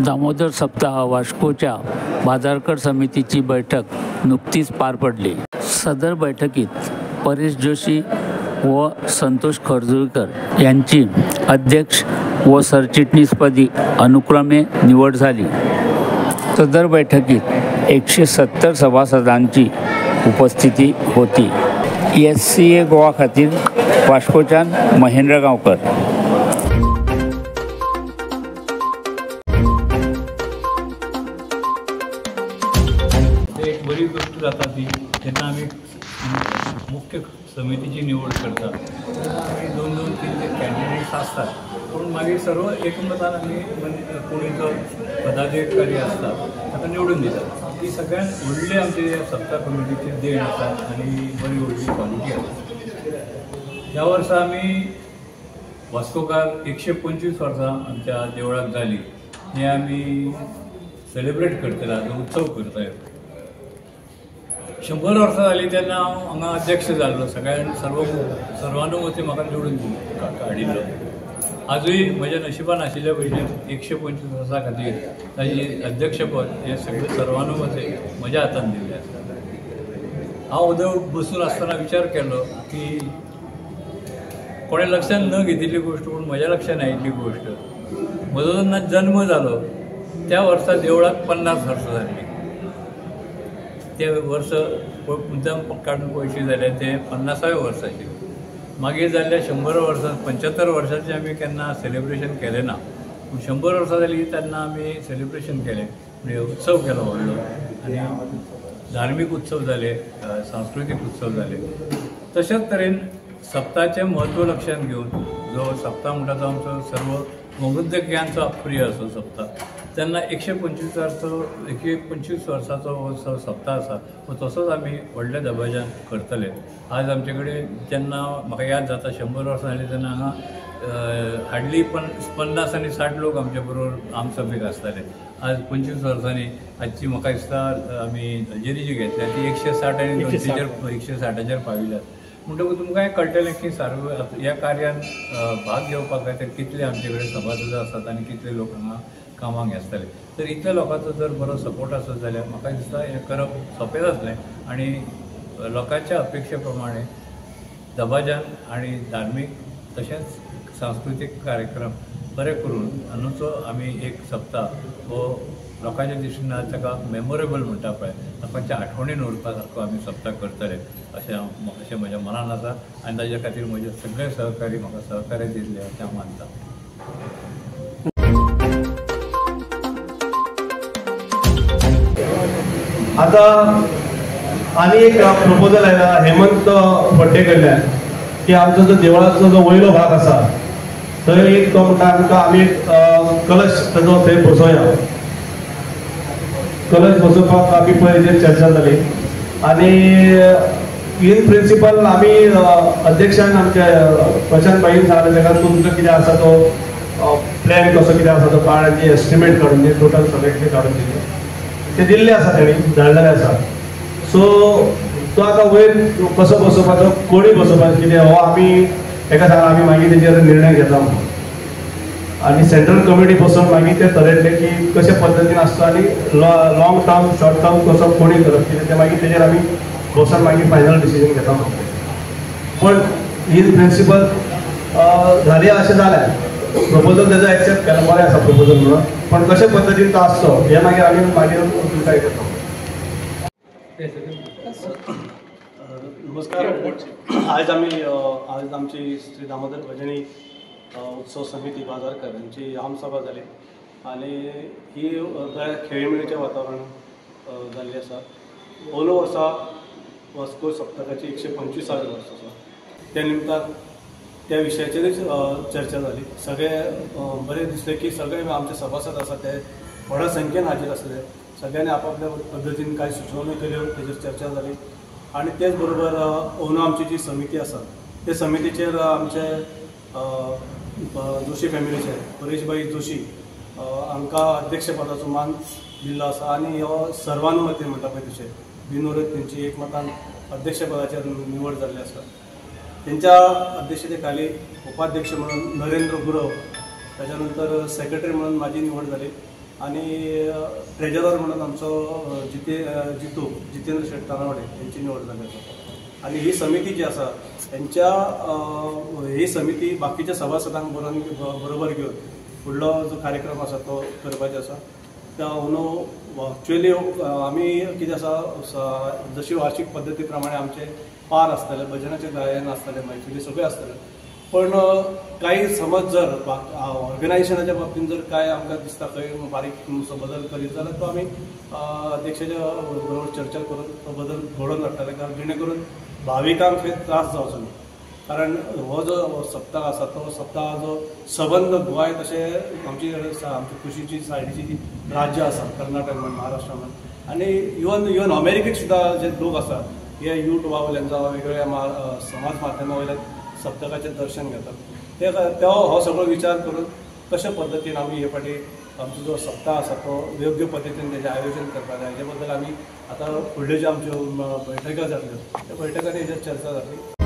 दामोदर सप्ताह वास्कोच्या बाजारकर समितीची बैठक नुकतीच पार पडली। सदर बैठकीत परेश जोशी व संतोष खर्जुरकर यांची अध्यक्ष व सरचिटणीसपदी अनुक्रमे निवड झाली। सदर बैठकीत 170 सभासदांची उपस्थिती होती। SCA गोवा खातीर वास्कोच्यान महेंद्र गांवकर। एक बरी गोष्ट जाता ती जेन्ना आमी मुख्य समितीची निवड करतात आमी 2-3 कॅन्डिडेट्स असतात, पूण मागीर सर्व एकमतान आमी कोणी जो पदाधिकारी आसता ताका निवडून दितात। ती सगळ्यांत व्हडली आमची सप्ताह कमिटीची देण आसा आनी बरी व्हडली क्वॉलिटी आसा। ह्या वर्सा आमी वास्कोकार 125 वर्सां आमच्या देवळाक जाली, हें आमी सेलिब्रेट करतले, हाजो उत्सव करताय। 100 वर्सां जालीं तेन्ना हांव हांगा अध्यक्ष जाल्लो, सर्वानुमती म्हाका निवडून काडिल्लो। आजूय म्हज्या नशिबान आशिल्ल्या भशेन 125 वर्सां खातीर ताची अध्यक्षपद हें सगळें सर्वानुमती म्हज्या हातान दिल्लें आसा। हांव उदक बसून आसतना विचार केलो की कोणें लक्षांत न घेतिल्ली गोश्ट पूण म्हज्या लक्षांत आयिल्ली गोश्ट, म्हजो जेन्ना जल्म जालो त्या वर्सा देवळाक 50 वर्सां जाल्लीं। ते वर्स मुद्दाम काडून पळयशी जाल्यार ते 50व्या वर्साचे। मागीर जाल्ल्या 100 वर्सां 75 वर्सांचें आमी केन्ना सेलिब्रेशन केलें ना, पूण 100 वर्सां जालीं तेन्ना आमी सेलिब्रेशन केलें, म्हणजे उत्सव केलो व्हडलो, आनी धार्मीक उत्सव जाले, सांस्कृतीक उत्सव जाले। तशाच तरेन सप्ताहाचें म्हत्व लक्षांत घेवन जो सप्ताह म्हणटा तो आमचो सर्व समृद्धकियांचो प्रिय असो सप्ताह, तेन्ना 125 वर्साचो हो सप्ताह आसा, तसोच आमी व्हडल्या दबाज्यान करतले। आज आमचे कडेन जेन्ना म्हाका याद जाता 100 वर्सां जालीं तेन्ना हांगा हार्डली 50 आनी 60 लोक आमचे बरोबर आमसभेक आसताले। आज 25 वर्सांनी आजची म्हाका दिसता आमी हजेरी जी घेतल्या ती 160 आनी 160ाचेर पाविल्यात। म्हणटकूच तुमकां हें कळटलें की ह्या कार्यान भाग घेवपा खातीर कितले आमचे कडेन सभासद आसात आनी कितले लोक हांगा कामाक आसतले। तर इतल्या लोकांचो जर बरो सपोर्ट आसत जाल्यार म्हाका दिसता हें करप सोंपें जातलें आनी लोकांच्या अपेक्षे प्रमाणे दबाज्यान आनी धार्मीक तशेंच सांस्कृतीक कार्यक्रम बरे करून हाचो आमी एक सप्ताह हो लोकांच्या दिश्टीन ताका मेमोरेबल म्हणटा पळय, लोकांच्या आठवणीन उरपा सारको आमी सप्ताह करतले अशें म्हज्या मनान आसा, आनी ताजे खातीर म्हजे सगळे सहकारी म्हाका सहकार्य दितले अशें हांव मानता। आता आनी एक प्रपोजल आयला हेमंत फड्डे कडल्यान की आमचो जो देवळाचो जो वयलो भाग आसा थंय एक तो म्हणटा आमकां आमी कलश ताजो थंय बसोवया। कलश बसोवपाक आमी पयलीं चर्चा जाली आनी इन प्रिंसिपल आमी अध्यक्षान आमच्या प्रशांत भाईन सांगलें तेका तुमचो कितें आसा तो प्लॅन कसो कितें आसा तो काळाची एस्टिमेट काडून दी, टोटल सगळें काडून दिलें ते दिल्ले आसा, तेणी धाडलेले आसा। सो तो आतां वयर कसो बसोवपाचो, कोणी बसोवपाचो कितें हो आमी एका सांगला, आमी मागीर तेजेर निर्णय घेता म्हणून। आनी सेंट्रल कमिटी बसोवन मागीर ते थरयतले की कशा पद्दतीन आसता आनी लॉंग टर्म शॉर्ट टर्म कसो कोणी करप कितें ते मागीर तेजेर आमी बसोवन मागीर फायनल डिसिजन घेता म्हणून। पण इन प्रिंसिपल झाली अशें जालें, प्रपोजल तेजो एक्सेप्ट केला, बरें आसा प्रपोजल म्हणून, पण कशा पद्दतीन तो आसचो हे मागीर आमी मागीर डिसायड करता। नमस्कार, आज आमची श्री दामोदर भजनी उत्सव समिती बाजारकर यांची आमसभा जाली आनी ही खेळमेळीचें वातावरण जाल्ली आसा। ओलो वर्सा वास्को सप्तकाची 125वी वर्स आसा, त्या निमतान त्या विशयाचेरूच चर्चा जाली। सगळे बरें दिसलें की सगळे आमचे सभासद आसा ते व्हडा संख्येन हाजीर आसले, सगळ्यांनी आपापल्या पद्दतीन कांय सुचोवण्यो केल्यो, तेजेर चर्चा जाली। आनी तेच बरोबर ओनो आमची जी समिती आसा ते समितीचेर आमचे जोशी फॅमिलीचे परेशभाई जोशी हांकां अध्यक्षपदाचो मान दिल्लो आसा आनी हो सर्वानुमती म्हणटा पळय तशें बिनविरोध तेंची एकमतान अध्यक्षपदाचेर निवड जाल्ली आसा। त्यांच्या अध्यक्षतेखाली उपाध्यक्ष म्हणून नरेंद्र गुरव, त्याच्यानंतर सेक्रेटरी म्हणून माझी निवड झाली आणि ट्रेजरर म्हणून आमचो जितेंद्र शेट तानावडे यांची निवड जाली आसा. आणि ही समिती जी आसा ही समिती बाकीच्या सभासदांक बरोबर घेवन फुडलो जो कार्यक्रम आसा तो करपाचो आसा. एक्चुअली आमी कितें आसा जशी वार्षिक पद्दती प्रमाणे आमचे पार आसतले, भजनाचे गायन आसतले, मैफिली सगळे आसतले. पण काही समज जर ऑर्गनायझेशनाच्या बाबतीत जर काय आमकां दिसता खंय बारीक बदल करीत जाल्यार तो आमी अध्यक्षाच्या बरोबर चर्चा करून तो बदल घडोवन हाडटले, कारण जेणे करून भाविकांक हे त्रास जावचो न्ही. कारण हो जो सप्ताह आसा तो सप्ताहाचो संबंध गोंय तशें आमची कुशीची सायडीची जी राज्य आसा कर्नाटक म्हण महाराष्ट्र म्हण आनी इवन अमेरिकेक सुद्दां जे लोक आसा हे युट्यूबा वयल्यान जावं वेगवेगळ्या समाज माध्यमा वयल्यान सप्तकाचें दर्शन घेतात. तो हो सगळो विचार करून कशा पद्दतीन आमी हे फाटी आमचो जो सप्ताह आसा तो योग्य पद्दतीन तेजें आयोजन करपाक जाय, हेजे बद्दल आमी आतां फुडल्यो ज्यो आमच्यो बैठका जातल्यो त्या बैठकांनी हेजेर चर्चा जातली.